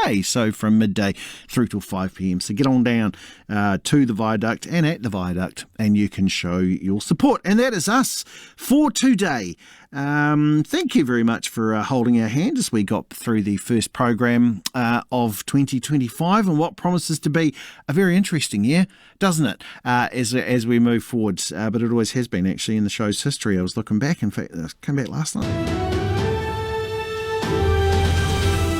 day, so from midday through till 5 p.m. So get on down to the viaduct and at the viaduct, and you can show your support. And that is us for today. Thank you very much for holding our hand as we got through the first program of 2025 and what promises to be a very interesting year, doesn't it, as we move forwards. But it always has been, actually, in the show's history. I was looking back, in fact, I came back last night.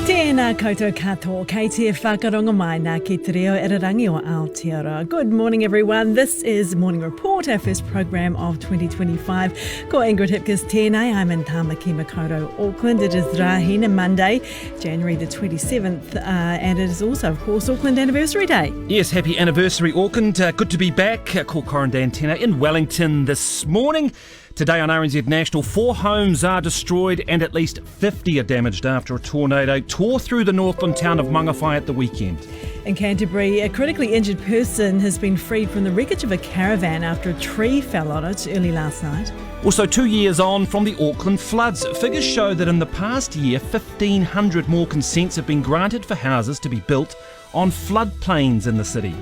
Tēnā koutou katoa, kei te whakaronga mai nā ki te reo irarangi o Aotearoa. Good morning, everyone. This is Morning Report, our first program of 2025. Ko Ingrid Hipkiss tēnei. I'm in Tāmaki Makaurau, Auckland. It is Rahina Monday, January the 27th, and it is also, of course, Auckland Anniversary Day. Yes, happy anniversary, Auckland. Good to be back. Ko Corin Dantena in Wellington this morning. Today on RNZ National, 4 homes are destroyed and at least 50 are damaged after a tornado tore through the northland town of Mangawhai at the weekend. In Canterbury, a critically injured person has been freed from the wreckage of a caravan after a tree fell on it early last night. Also, 2 years on from the Auckland floods, figures show that in the past year, 1,500 more consents have been granted for houses to be built on floodplains in the city.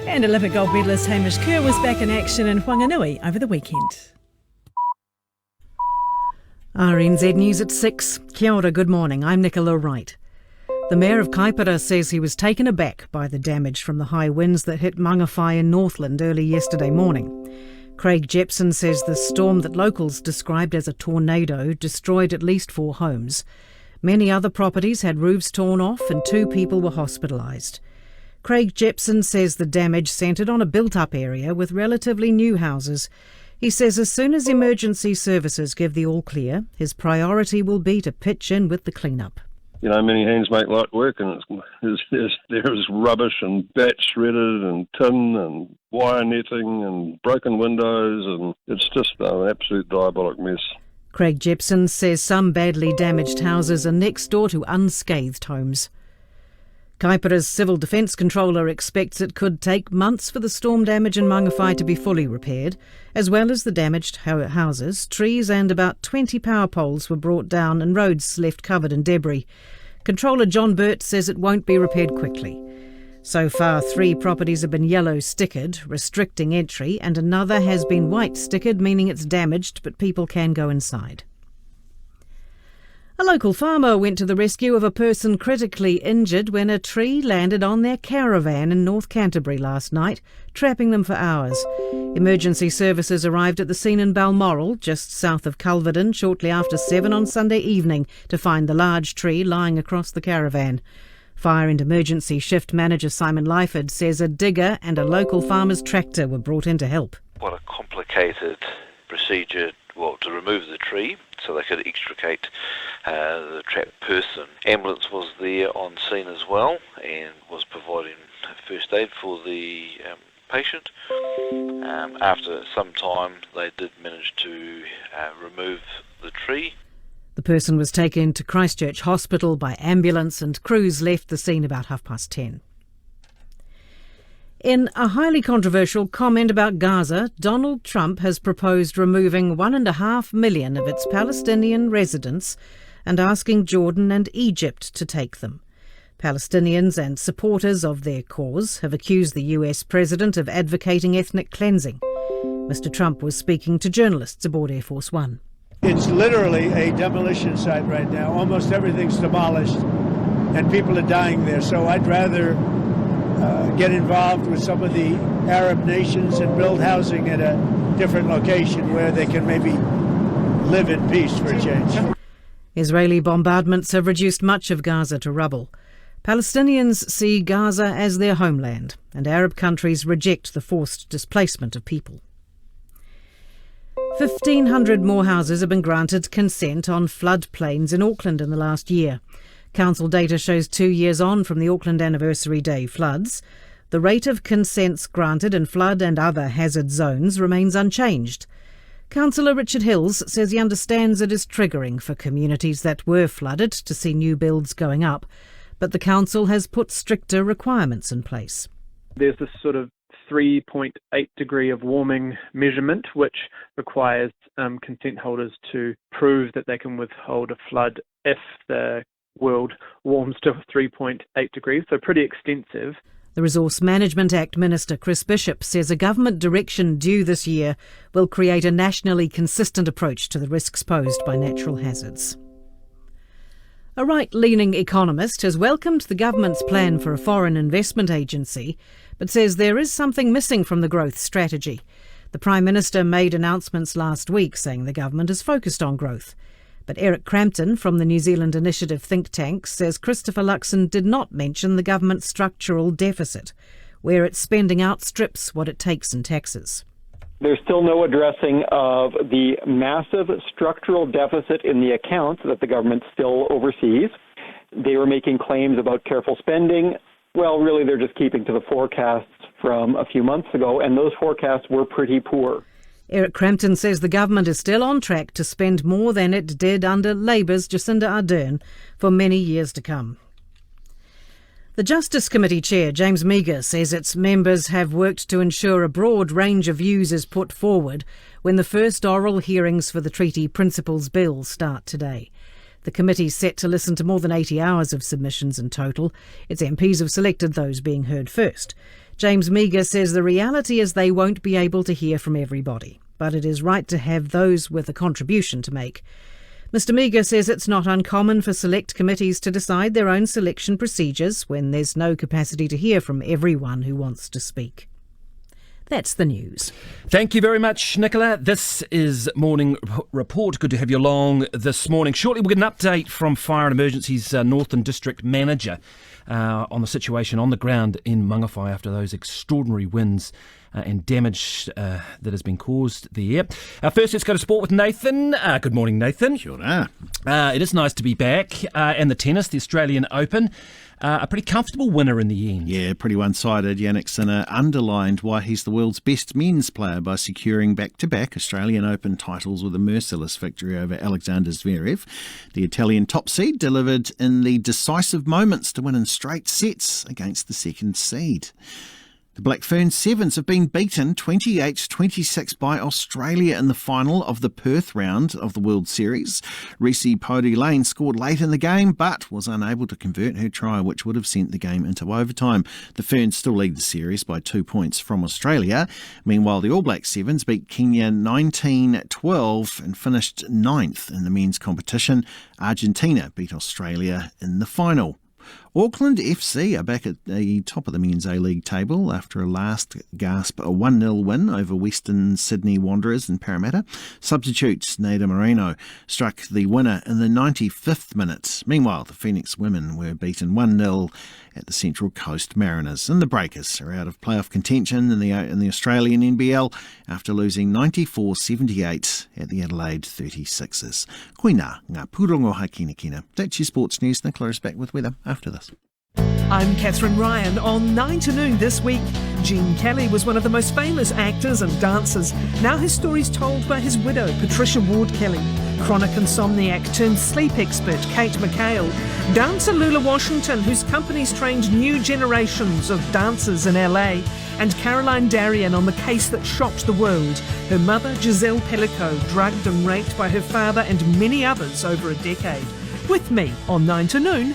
And Olympic gold medalist Hamish Kerr was back in action in Whanganui over the weekend. RNZ News at 6. Kia ora, good morning. I'm Nicola Wright. The Mayor of Kaipara says he was taken aback by the damage from the high winds that hit Mangawhai in Northland early yesterday morning. Craig Jepson says the storm that locals described as a tornado destroyed at least 4 homes. Many other properties had roofs torn off and 2 people were hospitalised. Craig Jepson says the damage centred on a built-up area with relatively new houses. He says as soon as emergency services give the all-clear, his priority will be to pitch in with the clean-up. You know, many hands make light work, and there's rubbish and bats shredded and tin and wire netting and broken windows, and it's just an absolute diabolic mess. Craig Jepson says some badly damaged houses are next door to unscathed homes. Kaipara's Civil Defence Controller expects it could take months for the storm damage in Mangawhai to be fully repaired. As well as the damaged houses, trees and about 20 power poles were brought down and roads left covered in debris. Controller John Burt says it won't be repaired quickly. So far, 3 properties have been yellow stickered, restricting entry, and another has been white stickered, meaning it's damaged, but people can go inside. A local farmer went to the rescue of a person critically injured when a tree landed on their caravan in North Canterbury last night, trapping them for hours. Emergency services arrived at the scene in Balmoral, just south of Culverden, shortly after 7 on Sunday evening to find the large tree lying across the caravan. Fire and Emergency Shift Manager Simon Lyford says a digger and a local farmer's tractor were brought in to help. What a complicated procedure, to remove the tree so they could extricate the trapped person. Ambulance was there on scene as well and was providing first aid for the patient. After some time they did manage to remove the tree. The person was taken to Christchurch Hospital by ambulance and crews left the scene about 10:30. In a highly controversial comment about Gaza, Donald Trump has proposed removing 1.5 million of its Palestinian residents and asking Jordan and Egypt to take them. Palestinians and supporters of their cause have accused the US president of advocating ethnic cleansing. Mr. Trump was speaking to journalists aboard Air Force One. It's literally a demolition site right now. Almost everything's demolished and people are dying there. So I'd rather get involved with some of the Arab nations and build housing at a different location where they can maybe live in peace for a change. Israeli bombardments have reduced much of Gaza to rubble. Palestinians see Gaza as their homeland, and Arab countries reject the forced displacement of people. 1,500 more houses have been granted consent on floodplains in Auckland in the last year. Council data shows 2 years on from the Auckland Anniversary Day floods. The rate of consents granted in flood and other hazard zones remains unchanged. Councillor Richard Hills says he understands it is triggering for communities that were flooded to see new builds going up, but the council has put stricter requirements in place. There's this sort of 3.8 degree of warming measurement, which requires consent holders to prove that they can withhold a flood if the world warms to 3.8 degrees, so pretty extensive. The Resource Management Act Minister Chris Bishop says a government direction due this year will create a nationally consistent approach to the risks posed by natural hazards. A right-leaning economist has welcomed the government's plan for a foreign investment agency, but says there is something missing from the growth strategy. The Prime Minister made announcements last week saying the government is focused on growth. But Eric Crampton from the New Zealand Initiative think tank says Christopher Luxon did not mention the government's structural deficit, where its spending outstrips what it takes in taxes. There's still no addressing of the massive structural deficit in the accounts that the government still oversees. They were making claims about careful spending. Well, really, they're just keeping to the forecasts from a few months ago, and those forecasts were pretty poor. Eric Crampton says the government is still on track to spend more than it did under Labour's Jacinda Ardern for many years to come. The Justice Committee Chair, James Meagher, says its members have worked to ensure a broad range of views is put forward when the first oral hearings for the Treaty Principles Bill start today. The committee's set to listen to more than 80 hours of submissions in total. Its MPs have selected those being heard first. James Meagher says the reality is they won't be able to hear from everybody, but it is right to have those with a contribution to make. Mr Meagher says it's not uncommon for select committees to decide their own selection procedures when there's no capacity to hear from everyone who wants to speak. That's the news. Thank you very much, Nicola. This is Morning Report. Good to have you along this morning. Shortly we'll get an update from Fire and Emergency's Northern District Manager on the situation on the ground in Mangawhai after those extraordinary winds and damage that has been caused there. First, let's go to sport with Nathan. Good morning, Nathan. Sure are. It is nice to be back. And the tennis, the Australian Open. A pretty comfortable winner in the end. Yeah, pretty one-sided. Yannick Sinner underlined why he's the world's best men's player by securing back-to-back Australian Open titles with a merciless victory over Alexander Zverev. The Italian top seed delivered in the decisive moments to win in straight sets against the second seed. The Black Fern Sevens have been beaten 28-26 by Australia in the final of the Perth round of the World Series. Reese Pody-Lane scored late in the game but was unable to convert her try, which would have sent the game into overtime. The Ferns still lead the series by 2 points from Australia. Meanwhile, the All Black Sevens beat Kenya 19-12 and finished 9th in the men's competition. Argentina beat Australia in the final. Auckland FC are back at the top of the men's A-League table after a last-gasp 1-0 win over Western Sydney Wanderers in Parramatta. Substitute Nada Moreno struck the winner in the 95th minute. Meanwhile, the Phoenix women were beaten 1-0 at the Central Coast Mariners. And the Breakers are out of playoff contention in the Australian NBL after losing 94-78 at the Adelaide 36ers. Koina ngā pūrongo haki kina. That's your sports news. Nicola is back with weather after this. I'm Catherine Ryan. On 9 to Noon this week, Gene Kelly was one of the most famous actors and dancers. Now his story's told by his widow, Patricia Ward Kelly. Chronic insomniac turned sleep expert, Kate McHale. Dancer Lula Washington, whose company's trained new generations of dancers in LA. And Caroline Darien on the case that shocked the world. Her mother, Giselle Pellico, drugged and raped by her father and many others over a decade. With me on 9 to Noon.